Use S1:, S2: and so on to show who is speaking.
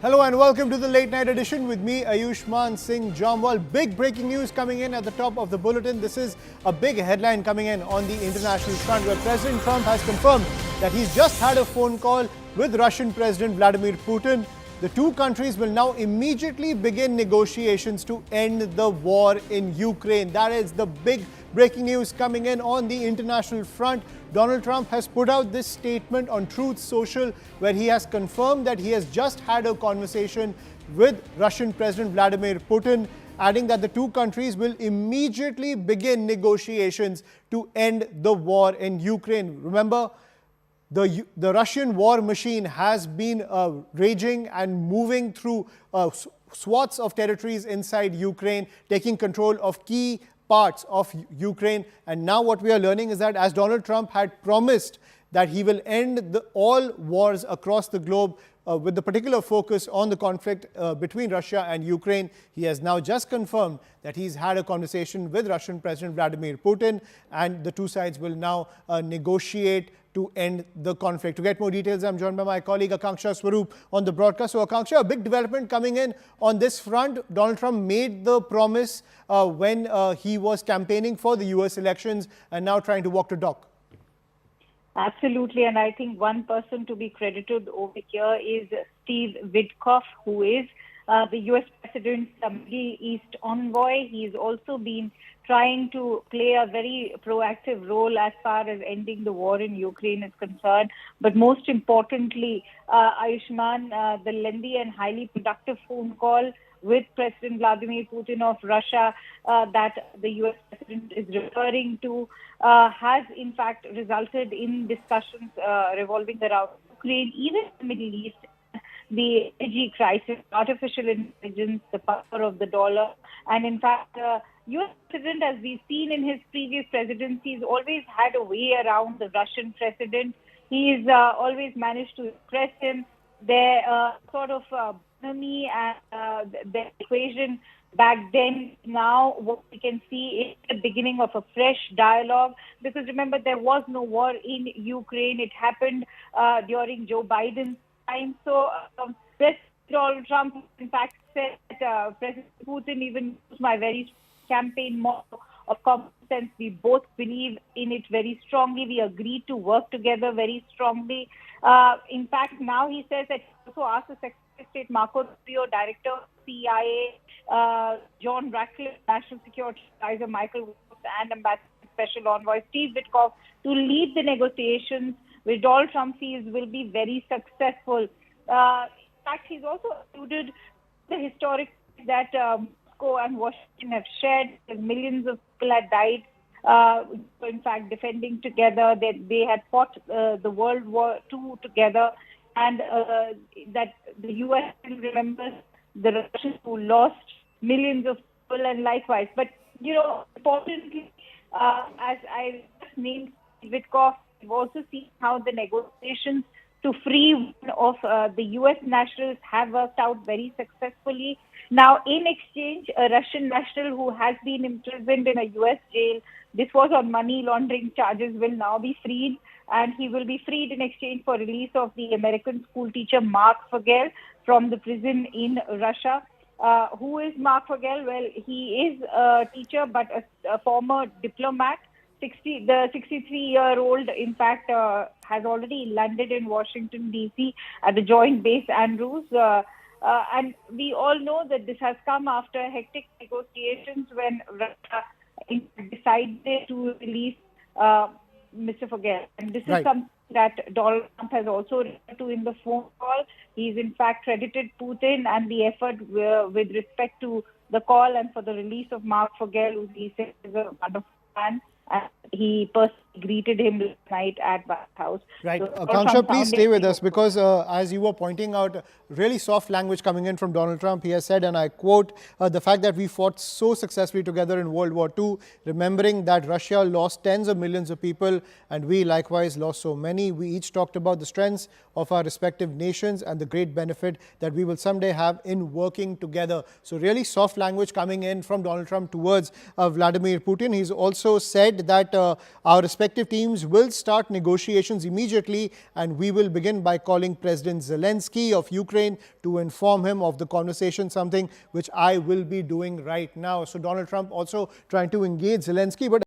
S1: Hello and welcome to the late night edition with me, Ayushman Singh Jamwal. Big breaking news coming in at the top of the bulletin. This is a big headline coming in on the international front where President Trump has confirmed that he's just had a phone call with Russian President Vladimir Putin. The two countries will now immediately begin negotiations to end the war in Ukraine. That is the big breaking news coming in on the international front. Donald Trump has put out this statement on Truth Social where he has confirmed that he has just had a conversation with Russian President Vladimir Putin, adding that the two countries will immediately begin negotiations to end the war in Ukraine. Remember, the Russian war machine has been raging and moving through swaths of territories inside Ukraine, taking control of key parts of Ukraine. And now what we are learning is that as Donald Trump had promised that he will end all wars across the globe with the particular focus on the conflict between Russia and Ukraine, he has now just confirmed that he's had a conversation with Russian President Vladimir Putin and the two sides will now negotiate to end the conflict. To get more details, I'm joined by my colleague Akanksha Swaroop on the broadcast. So Akanksha, a big development coming in on this front. Donald Trump made the promise when he was campaigning for the US elections and now trying to walk the talk.
S2: Absolutely, and I think one person to be credited over here is Steve Witkoff, who is the US President's Middle East envoy. He's also been trying to play a very proactive role as far as ending the war in Ukraine is concerned. But most importantly, Ayushman, the lengthy and highly productive phone call with President Vladimir Putin of Russia that the US President is referring to has in fact resulted in discussions revolving around Ukraine, even the Middle East, the energy crisis, artificial intelligence, the power of the dollar. And in fact, US President, as we've seen in his previous presidencies, always had a way around the Russian president. He's always managed to impress him. Their sort of economy and the equation back then, now what we can see is the beginning of a fresh dialogue. Because remember, there was no war in Ukraine. It happened during Joe Biden's time. So President Donald Trump, in fact, said that President Putin even used my very campaign motto of common sense. We both believe in it very strongly. We agreed to work together very strongly. In fact, now he says that he also asked the Secretary of State Marco Rubio, Director of CIA, John Ratcliffe, National Security Advisor Michael Wolff, and Ambassador Special Envoy Steve Witkoff to lead the negotiations, which Donald Trump feels will be very successful. In fact, he's also alluded the historic that Moscow and Washington have shared. Millions of people had died, in fact, defending together. They had fought the World War II together, and that the U.S. remembers the Russians who lost millions of people, and likewise. But, you know, importantly, as I just named Witkoff, we've also seen how the negotiations to free one of the U.S. nationals have worked out very successfully. Now, in exchange, a Russian national who has been imprisoned in a U.S. jail, this was on money laundering charges, will now be freed. And he will be freed in exchange for release of the American school teacher Mark Fogel from the prison in Russia. Who is Mark Fogel? Well, he is a teacher, but a former diplomat. The 63-year-old, in fact, has already landed in Washington, D.C. at the Joint Base Andrews. And we all know that this has come after hectic negotiations when Russia decided to release Mr. Fogel. And this is something that Donald Trump has also referred to in the phone call. He's in fact credited Putin and the effort with respect to the call and for the release of Mark Fogel, who he said is a wonderful man. And he personally greeted him last night at White House.
S1: Right. So, Akanksha, please stay with us because as you were pointing out, really soft language coming in from Donald Trump. He has said, and I quote, the fact that we fought so successfully together in World War II, remembering that Russia lost tens of millions of people and we likewise lost so many. We each talked about the strengths of our respective nations and the great benefit that we will someday have in working together. So really soft language coming in from Donald Trump towards Vladimir Putin. He's also said that our respective respective teams will start negotiations immediately, and we will begin by calling President Zelensky of Ukraine to inform him of the conversation, something which I will be doing right now. So Donald Trump also trying to engage Zelensky, but